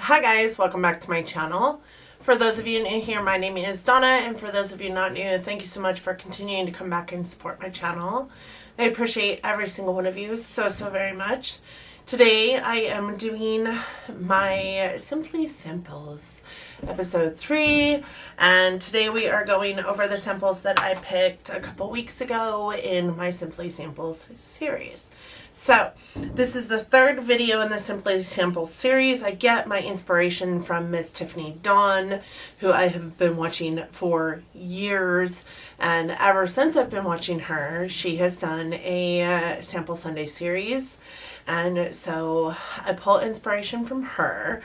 Hi guys, welcome back to my channel. For those of you new here, my name is Donna, and for those of you not new, thank you so much for continuing to come back and support my channel. I appreciate every single one of you so very much. Today I am doing my Simply Samples episode 3, and today we are going over the samples that I picked a couple weeks ago in my Simply Samples series. So, this is the third video in the Simply Samples series. I get my inspiration from Miss Tiffany Dawn, who I have been watching for years, and ever since I've been watching her, she has done a Sample Sunday series, and so I pull inspiration from her.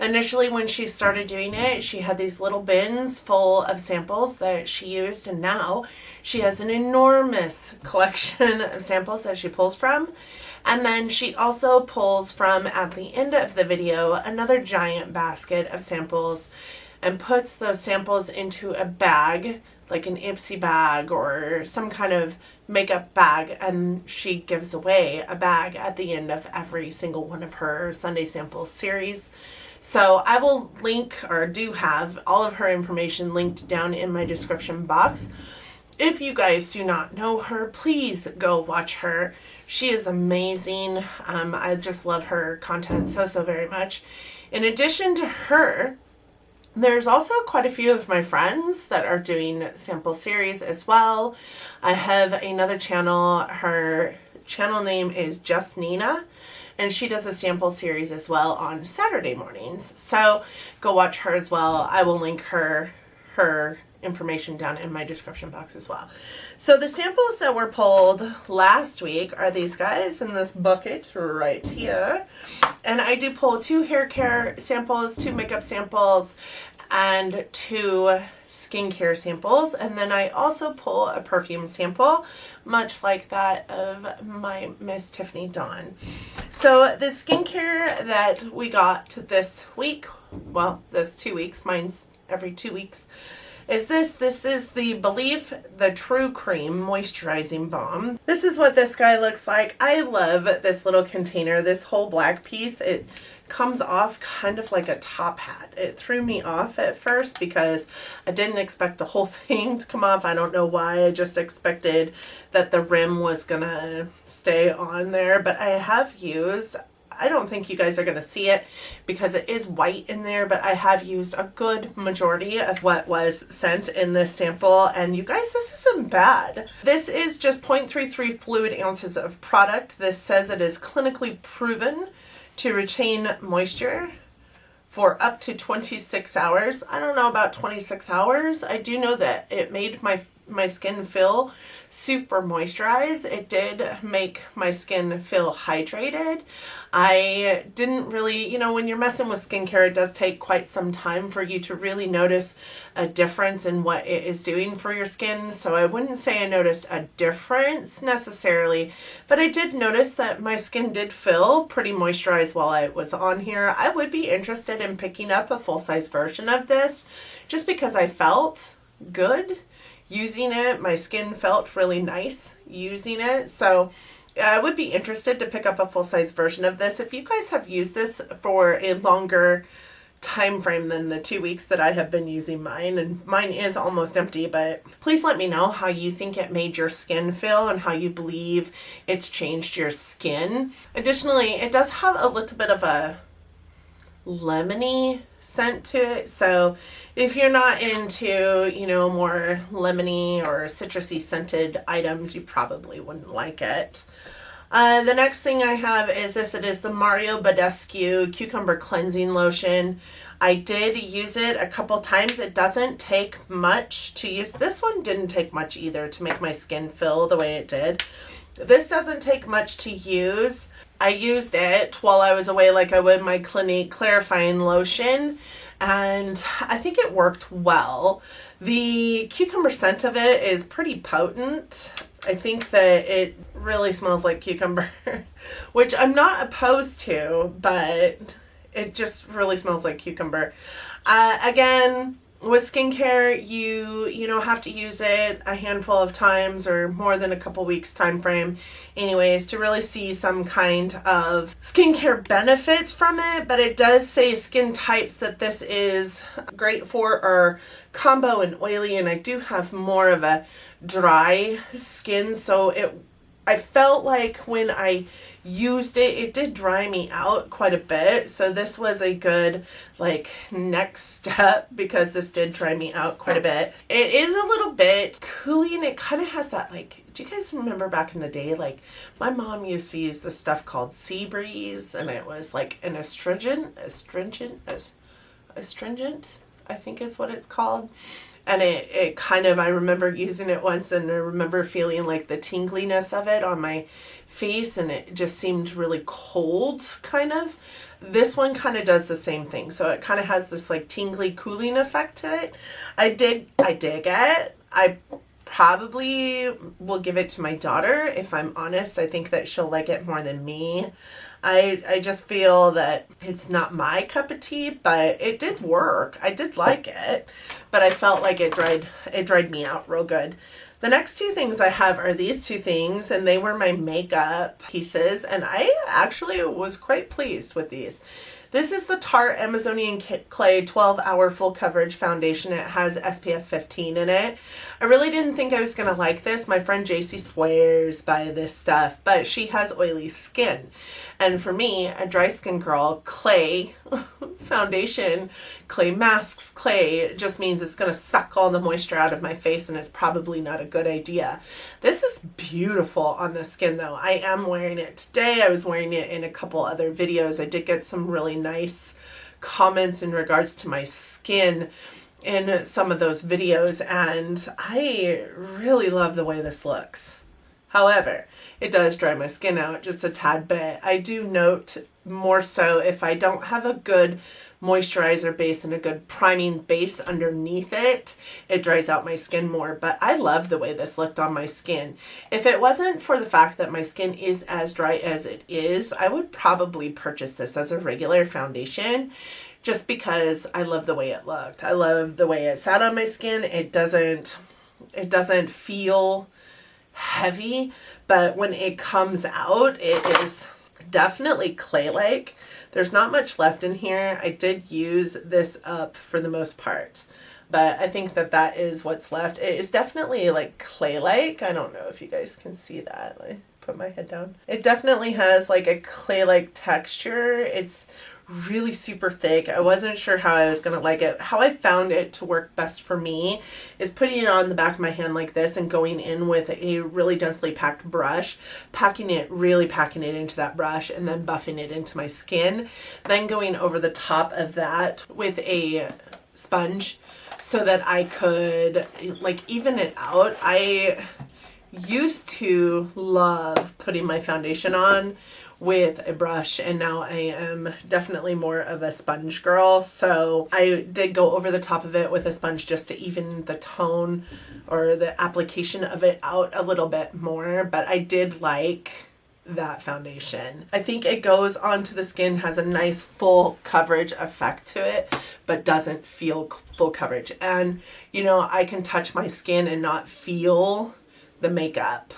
Initially, when she started doing it, she had these little bins full of samples that she used, and now she has an enormous collection of samples that she pulls from. And then she also pulls from, at the end of the video, another giant basket of samples and puts those samples into a bag, like an Ipsy bag or some kind of makeup bag, and she gives away a bag at the end of every single one of her Sunday Samples series. So I will link, or do have, all of her information linked down in my description box. If you guys do not know her, please go watch her. She is amazing. I just love her content so very much. In addition to her, there's also quite a few of my friends that are doing sample series as well. I have another channel. Her channel name is Just Nina, and she does a sample series as well on Saturday mornings. So go watch her as well. I will link her information down in my description box as well. So the samples that were pulled last week are these guys in this bucket right here. And I do pull 2 hair care samples, 2 makeup samples, and 2 skincare samples. And then I also pull a perfume sample, much like that of my Miss Tiffany Dawn. So the skincare that we got this week, well, this 2 weeks, mine's every 2 weeks, is this is the Believe the True Cream Moisturizing Balm. This is what this guy looks like. I love this little container, this whole black piece. It comes off kind of like a top hat. It threw me off at first because I didn't expect the whole thing to come off. I don't know why. I just expected that the rim was gonna stay on there, but I have used, I don't think you guys are going to see it because it is white in there, but I have used a good majority of what was sent in this sample, and you guys, this isn't bad. This is just 0.33 fluid ounces of product. This says it is clinically proven to retain moisture for up to 26 hours. I don't know about 26 hours. I do know that it made my skin feel super moisturized. It did make my skin feel hydrated. I didn't really, you know, when you're messing with skincare, it does take quite some time for you to really notice a difference in what it is doing for your skin. So I wouldn't say I noticed a difference necessarily, but I did notice that my skin did feel pretty moisturized while I was on here. I would be interested in picking up a full-size version of this just because I felt good using it. My skin felt really nice using it, so I would be interested to pick up a full-size version of this. If you guys have used this for a longer time frame than the 2 weeks that I have been using mine, and mine is almost empty, but please let me know how you think it made your skin feel and how you believe it's changed your skin. Additionally, it does have a little bit of a lemony scent to it, so if you're not into, you know, more lemony or citrusy scented items, you probably wouldn't like it. The next thing I have is this. It is the Mario Badescu Cucumber Cleansing Lotion. I did use it a couple times. It doesn't take much to use. This one didn't take much either to make my skin feel the way it did. This doesn't take much to use. I used it while I was away like I would my Clinique clarifying lotion, and I think it worked well. The cucumber scent of it is pretty potent. I think that it really smells like cucumber, which I'm not opposed to, but it just really smells like cucumber. Again, with skincare, you know, have to use it a handful of times or more than a couple weeks time frame anyways to really see some kind of skincare benefits from it. But it does say skin types that this is great for are combo and oily, and I do have more of a dry skin, so I felt like when I used it, it did dry me out quite a bit. So this was a good like next step because this did dry me out quite a bit. It is a little bit cooling. It kind of has that like, do you guys remember back in the day, like my mom used to use this stuff called Sea Breeze, and it was like an astringent, I think is what it's called. And it kind of, I remember using it once and I remember feeling like the tingliness of it on my face, and it just seemed really cold kind of. This one kind of does the same thing. So it kind of has this like tingly cooling effect to it. I dig it. I probably will give it to my daughter if I'm honest. I think that she'll like it more than me. I just feel that it's not my cup of tea, but it did work. I did like it, but I felt like it dried me out real good. The next two things I have are these two things, and they were my makeup pieces, and I actually was quite pleased with these. This is the Tarte Amazonian Clay 12-Hour Full Coverage Foundation. It has SPF 15 in it. I really didn't think I was going to like this. My friend JC swears by this stuff, but she has oily skin. And for me, a dry skin girl, clay foundation, clay masks, clay just means it's going to suck all the moisture out of my face, and it's probably not a good idea. This is beautiful on the skin though. I am wearing it today. I was wearing it in a couple other videos. I did get some really nice comments in regards to my skin in some of those videos, and I really love the way this looks. However, it does dry my skin out just a tad bit. I do note more so if I don't have a good moisturizer base and a good priming base underneath it, it dries out my skin more. But I love the way this looked on my skin. If it wasn't for the fact that my skin is as dry as it is, I would probably purchase this as a regular foundation just because I love the way it looked. I love the way it sat on my skin. It doesn't feel heavy, but when it comes out, it is definitely clay-like. There's not much left in here. I did use this up for the most part, but I think that is what's left. It is definitely like clay-like. I don't know if you guys can see that. Let me put my head down. It definitely has like a clay-like texture. It's really super thick. I wasn't sure how I was going to like it. How I found it to work best for me is putting it on the back of my hand like this and going in with a really densely packed brush, packing it into that brush, and then buffing it into my skin. Then going over the top of that with a sponge so that I could like even it out. I used to love putting my foundation on with a brush, and now I am definitely more of a sponge girl. So I did go over the top of it with a sponge just to even the tone or the application of it out a little bit more, but I did like that foundation. I think it goes onto the skin, has a nice full coverage effect to it, but doesn't feel full coverage. And you know, I can touch my skin and not feel the makeup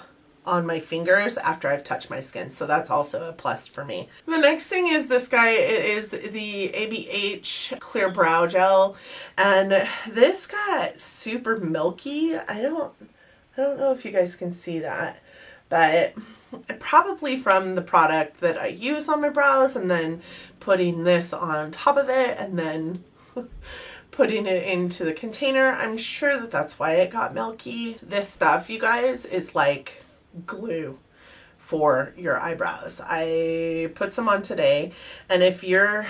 on my fingers after I've touched my skin, so that's also a plus for me. The next thing is this guy. It is the ABH Clear Brow Gel, and this got super milky. I don't know if you guys can see that, but probably from the product that I use on my brows and then putting this on top of it and then putting it into the container. I'm sure that's why it got milky. This stuff, you guys, is like glue for your eyebrows. I put some on today, and if you're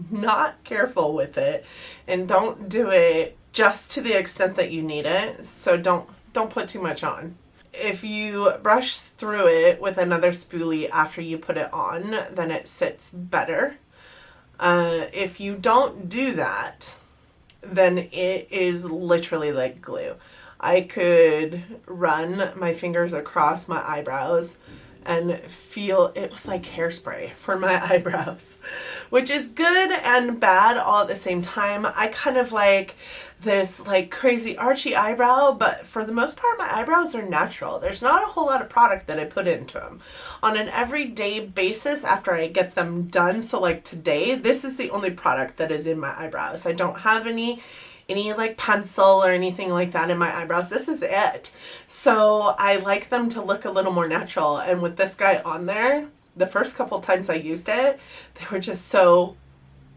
not careful with it and don't do it just to the extent that you need it, so don't put too much on. If you brush through it with another spoolie after you put it on, then it sits better. If you don't do that, then it is literally like glue. I could run my fingers across my eyebrows and feel it was like hairspray for my eyebrows, which is good and bad all at the same time. I kind of like this like crazy archy eyebrow, but for the most part my eyebrows are natural. There's not a whole lot of product that I put into them on an everyday basis after I get them done. So like today, this is the only product that is in my eyebrows. I don't have any like pencil or anything like that in my eyebrows. This is it. So I like them to look a little more natural. And with this guy on there, the first couple times I used it, they were just so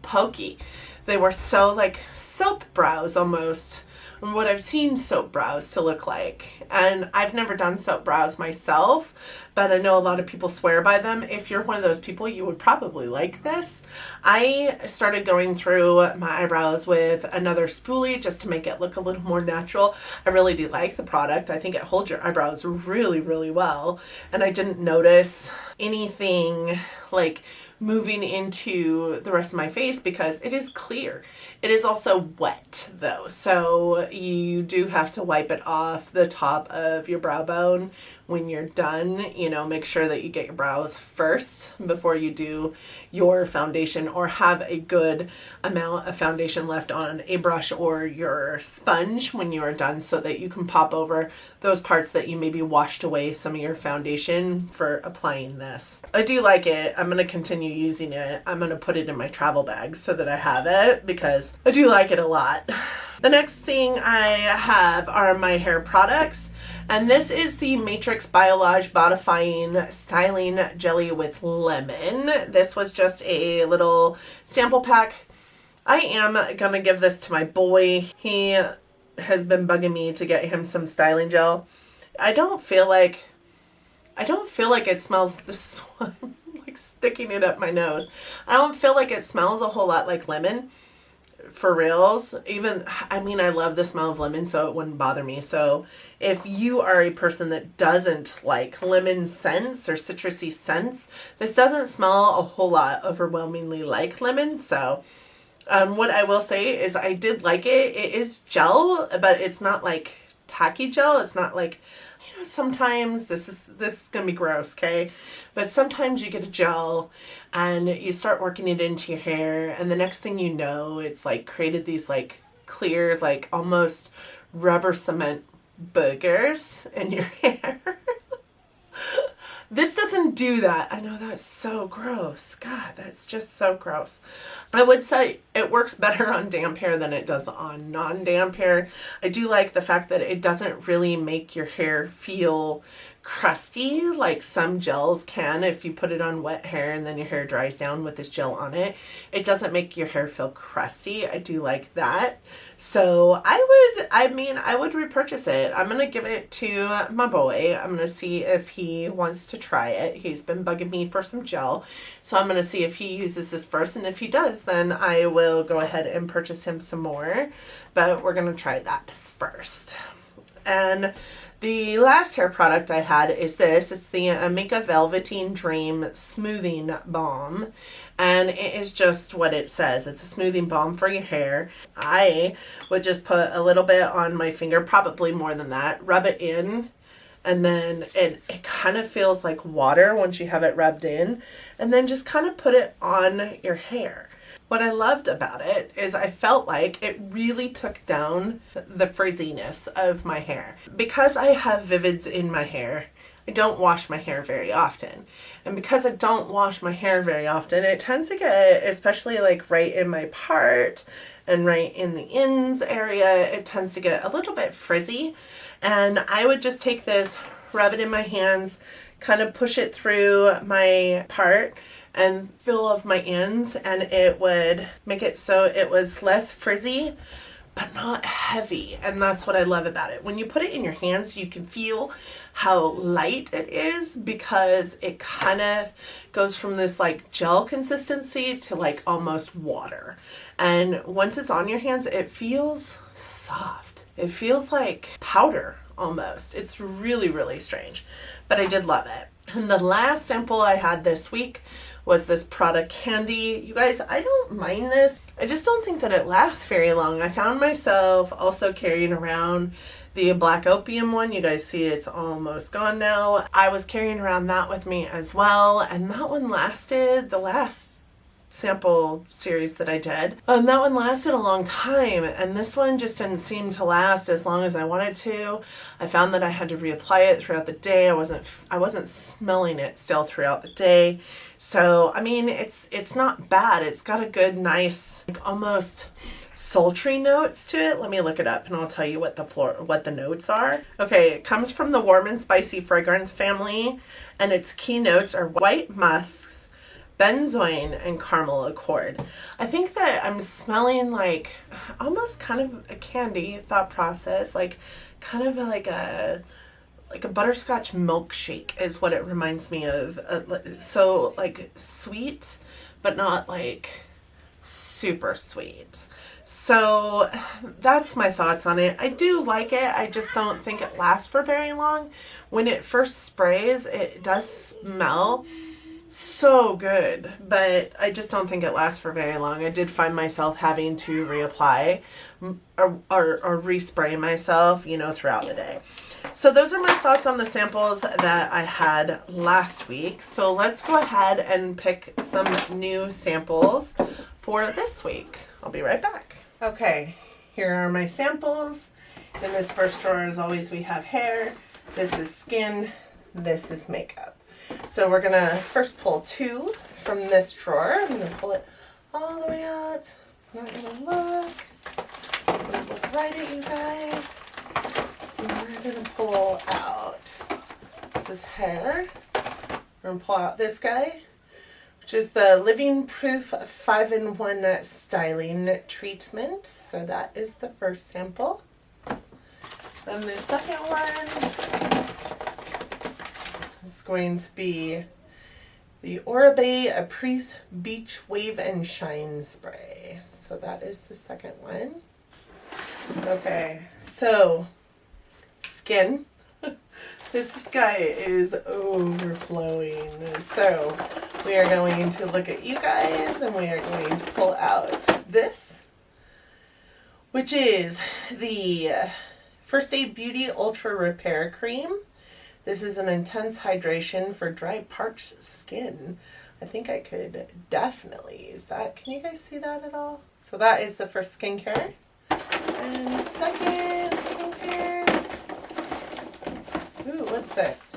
pokey. They were so like soap brows almost, what I've seen soap brows to look like. And I've never done soap brows myself, but I know a lot of people swear by them. If you're one of those people, you would probably like this. I started going through my eyebrows with another spoolie just to make it look a little more natural. I really do like the product. I think it holds your eyebrows really, really well. And I didn't notice anything like moving into the rest of my face because it is clear. It is also wet though, so you do have to wipe it off the top of your brow bone when you're done. You know, make sure that you get your brows first before you do your foundation, or have a good amount of foundation left on a brush or your sponge when you are done, so that you can pop over those parts that you maybe washed away some of your foundation for applying this. I do like it. I'm going to continue using it. I'm going to put it in my travel bag so that I have it because I do like it a lot. The next thing I have are my hair products. And this is the Matrix Biolage Bodifying Styling Jelly with Lemon. This was just a little sample pack. I am going to give this to my boy. He has been bugging me to get him some styling gel. I don't feel like it smells, this is why I'm like sticking it up my nose. I don't feel like it smells a whole lot like lemon. For reals. Even, I mean, I love the smell of lemon, so it wouldn't bother me. So if you are a person that doesn't like lemon scents or citrusy scents, this doesn't smell a whole lot overwhelmingly like lemon. So what I will say is I did like it. It is gel, but it's not like tacky gel. It's not like, you know, sometimes this is gonna be gross, okay? But sometimes you get a gel and you start working it into your hair, and the next thing you know, it's like created these like clear, like almost rubber cement boogers in your hair. This doesn't do that. I know that's so gross. God, that's just so gross. I would say it works better on damp hair than it does on non-damp hair. I do like the fact that it doesn't really make your hair feel crusty like some gels can. If you put it on wet hair and then your hair dries down with this gel on it, it doesn't make your hair feel crusty. I do like that. So I would repurchase it. I'm going to give it to my boy. I'm going to see if he wants to try it. He's been bugging me for some gel. So I'm going to see if he uses this first. And if he does, then I will go ahead and purchase him some more. But we're going to try that first. And the last hair product I had is this. It's the Amika Velveteen Dream Smoothing Balm. And it is just what it says. It's a smoothing balm for your hair. I would just put a little bit on my finger, probably more than that. Rub it in. And then it kind of feels like water once you have it rubbed in. And then just kind of put it on your hair. What I loved about it is I felt like it really took down the frizziness of my hair. Because I have vivids in my hair, I don't wash my hair very often. And because I don't wash my hair very often, it tends to get, especially like right in my part and right in the ends area, it tends to get a little bit frizzy. And I would just take this, rub it in my hands, kind of push it through my part and feel of my ends, and it would make it so it was less frizzy but not heavy. And that's what I love about it. When you put it in your hands, you can feel how light it is because it kind of goes from this like gel consistency to like almost water. And once it's on your hands, it feels soft. It feels like powder almost. It's really, really strange, but I did love it. And the last sample I had this week was this product Candy. You guys, I don't mind this. I just don't think that it lasts very long. I found myself also carrying around the Black Opium one. You guys see it's almost gone now. I was carrying around that with me as well, and that one lasted, the last sample series that I did, that one lasted a long time, and this one just didn't seem to last as long as I wanted to. I found that I had to reapply it throughout the day. I wasn't smelling it still throughout the day. So I mean, it's not bad. It's got a good, nice, like, almost sultry notes to it. Let me look it up and I'll tell you what the notes are. Okay, it comes from the warm and spicy fragrance family, and its key notes are white musks, benzoin, and caramel accord. I think that I'm smelling like almost kind of a candy thought process, like kind of like a butterscotch milkshake is what it reminds me of. So like sweet, but not like super sweet. So that's my thoughts on it. I do like it. I just don't think it lasts for very long. When it first sprays, it does smell so good, but I just don't think it lasts for very long. I did find myself having to reapply or respray myself, you know, throughout the day. So those are my thoughts on the samples that I had last week. So let's go ahead and pick some new samples for this week. I'll be right back. Okay, here are my samples. In this first drawer, as always, we have hair. This is skin. This is makeup. So we're gonna first pull two from this drawer. I'm gonna pull it all the way out. I'm not gonna look. I'm gonna look right at you guys. And we're gonna pull out, this is hair. We're gonna pull out this guy, which is the Living Proof 5-in-1 Styling Treatment. So that is the first sample. Then the second one is going to be the Oribe Apres Beach Wave and Shine Spray. So that is the second one. Okay, so skin. This guy is overflowing. So we are going to look at you guys and we are going to pull out this, which is the First Aid Beauty Ultra Repair Cream. This is an intense hydration for dry, parched skin. I think I could definitely use that. Can you guys see that at all? So that is the first skincare. And the second skincare. Ooh, what's this?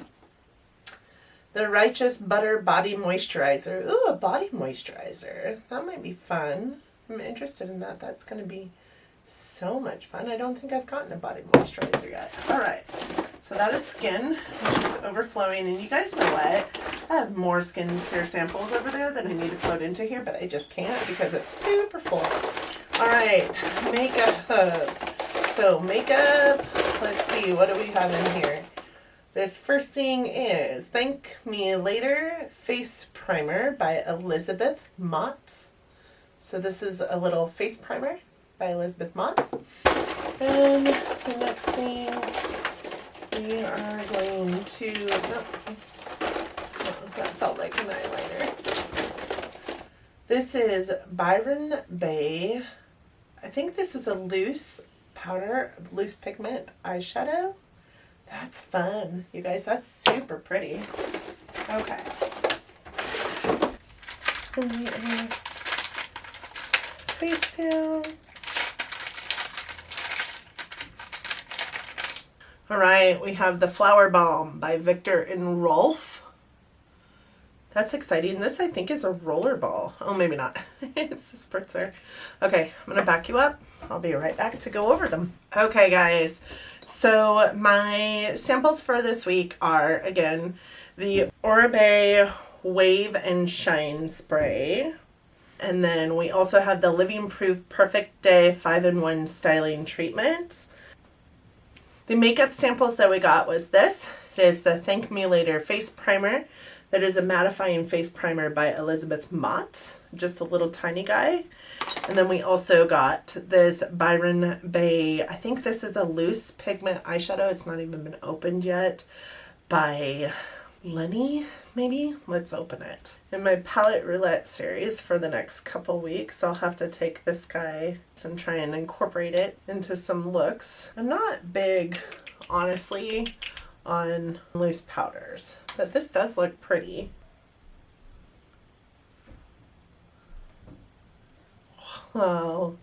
The Righteous Butter Body Moisturizer. Ooh, a body moisturizer. That might be fun. I'm interested in that. That's going to be so much fun. I don't think I've gotten a body moisturizer yet. All right. So that is skin, which is overflowing. And you guys know what? I have more skincare samples over there that I need to float into here, but I just can't because it's super full. All right. Makeup. So makeup. Let's see. What do we have in here? This first thing is Thank Me Later Face Primer by Elizabeth Mott. So this is a little face primer by Elizabeth Mott. And the next thing we are going to, that felt like an eyeliner. This is Byron Bay. I think this is a loose powder, loose pigment eyeshadow. That's fun. You guys, that's super pretty. Okay. Face down. All right, we have the Flower Balm by Victor and Rolf. That's exciting. This, I think, is a roller ball. Oh, maybe not. It's a spritzer. Okay, I'm going to back you up. I'll be right back to go over them. Okay, guys. So my samples for this week are, again, the Oribe Wave and Shine Spray. And then we also have the Living Proof Perfect Day 5-in-1 Styling Treatment. The makeup samples that we got was this. It is the Thank Me Later Face Primer. That is a mattifying face primer by Elizabeth Mott. Just a little tiny guy. And then we also got this Byron Bay. I think this is a loose pigment eyeshadow. It's not even been opened yet. By Lenny, maybe? Let's open it. In my palette roulette series for the next couple weeks, I'll have to take this guy and try and incorporate it into some looks. I'm not big, honestly, on loose powders, but this does look pretty. Wow,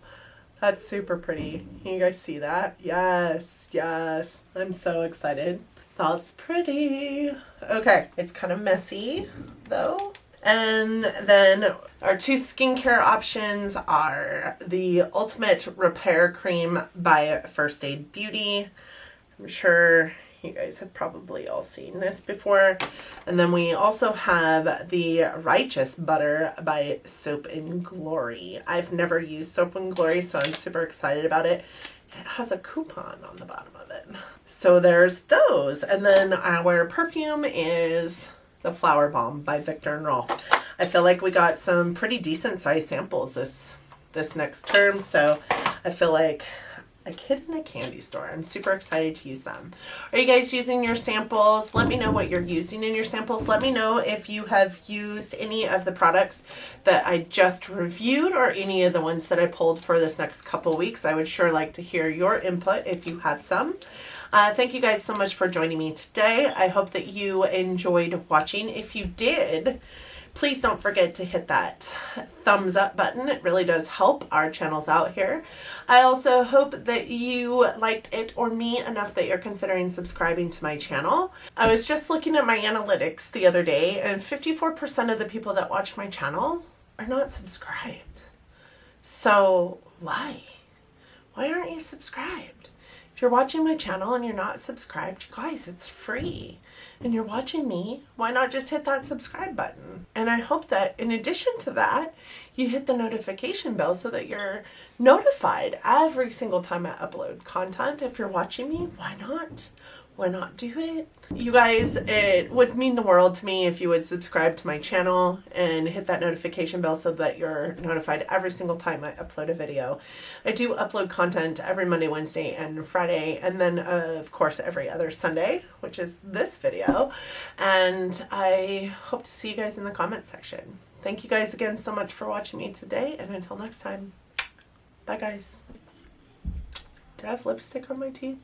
that's super pretty. Can you guys see that? Yes, yes. I'm so excited. That's pretty. Okay, it's kind of messy though. And then our two skincare options are the Ultimate Repair Cream by First Aid Beauty. I'm sure you guys have probably all seen this before. And then we also have the Righteous Butter by Soap and Glory. I've never used Soap and Glory, so I'm super excited about it. It has a coupon on the bottom of it. So there's those. And then our perfume is the Flower Balm by Viktor and Rolf. I feel like we got some pretty decent sized samples this next term. So I feel like a kid in a candy store. I'm super excited to use them. Are you guys using your samples? Let me know what you're using in your samples. Let me know if you have used any of the products that I just reviewed or any of the ones that I pulled for this next couple weeks. I would sure like to hear your input if you have some. Thank you guys so much for joining me today. I hope that you enjoyed watching. If you did, please don't forget to hit that thumbs up button. It really does help our channels out here. I also hope that you liked it or me enough that you're considering subscribing to my channel. I was just looking at my analytics the other day, and 54% of the people that watch my channel are not subscribed. So why? Why aren't you subscribed? If you're watching my channel and you're not subscribed, guys, it's free. And you're watching me, why not just hit that subscribe button? And I hope that in addition to that, you hit the notification bell so that you're notified every single time I upload content. If you're watching me, why not? Why not do it? You guys, it would mean the world to me if you would subscribe to my channel and hit that notification bell so that you're notified every single time I upload a video. I do upload content every Monday, Wednesday, and Friday, and then of course every other Sunday, which is this video. And I hope to see you guys in the comment section. Thank you guys again so much for watching me today, and until next time, bye guys. Do I have lipstick on my teeth?